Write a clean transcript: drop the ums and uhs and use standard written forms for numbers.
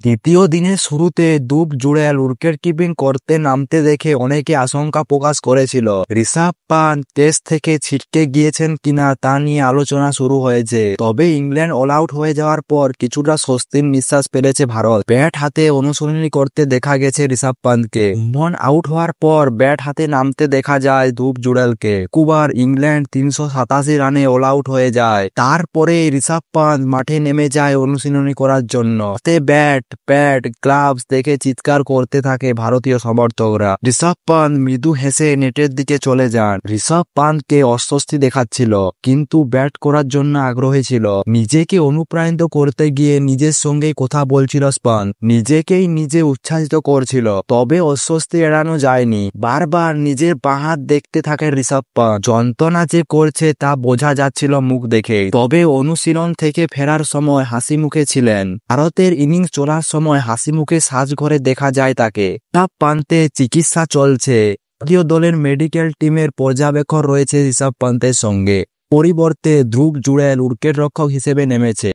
দ্বিতীয় দিনের শুরুতে দুব জুড়েল উইকেট কিপিং করতে নামতে দেখে অনেকে আশঙ্কা প্রকাশ করেছিল ঋষভ পান্ট টেস্ট থেকে ছিটকে গিয়েছেন কিনা তা নিয়ে আলোচনা শুরু হয়েছে। তবে ইংল্যান্ড অল আউট হয়ে যাওয়ার পর কিছুটা স্বস্তির নিঃশ্বাস ফেলেছে ভারত। ব্যাট হাতে অনুশীলনী করতে দেখা গেছে ঋষভ পান্তকে। মন আউট হওয়ার পর ব্যাট হাতে নামতে দেখা যায় দুব জুড়েলকে। কুবার ইংল্যান্ড 387 রানে অল আউট হয়ে যায়। তারপরে ঋষভ পান্ত মাঠে নেমে যায় অনুশীলনী করার জন্য। ব্যাট প্যাড গ্লাভস দেখে চিৎকার করতে থাকে ভারতীয় সমর্থকরা। ঋষভ পান্ত মৃদু হেসে নেটের দিকে চলে যান। ঋষভ পান্তকে অস্বস্তি দেখাচ্ছিল, কিন্তু ব্যাট করার জন্য আগ্রহী ছিল। নিজেকে অনুপ্রাণিত করতে গিয়ে নিজের সঙ্গেই কথা বলছিল পান্ত, নিজেকেই নিজে উৎসাহিত করছিল। তবে অস্বস্তি এড়ানো যায়নি, বারবার নিজের বাঁ হাত দেখতে থাকে ঋষভ পান্ত। যন্ত্রণা যে করছে তা বোঝা যাচ্ছিল মুখ দেখে। তবে অনুশীলন থেকে ফেরার সময় হাসি মুখে ছিলেন। ভারতের ইনিংস চলার সময় হাসি মুখে সাজঘরে দেখা যায় তাকে। ঋষভ পান্তের চিকিৎসা চলছে। জাতীয় দলের মেডিকেল টিমের পর্যবেক্ষণ রয়েছে ঋষভ পান্তের সঙ্গে। পরিবর্তে ধ্রুব জুড়েল উইকেট রক্ষক হিসেবে নেমেছে।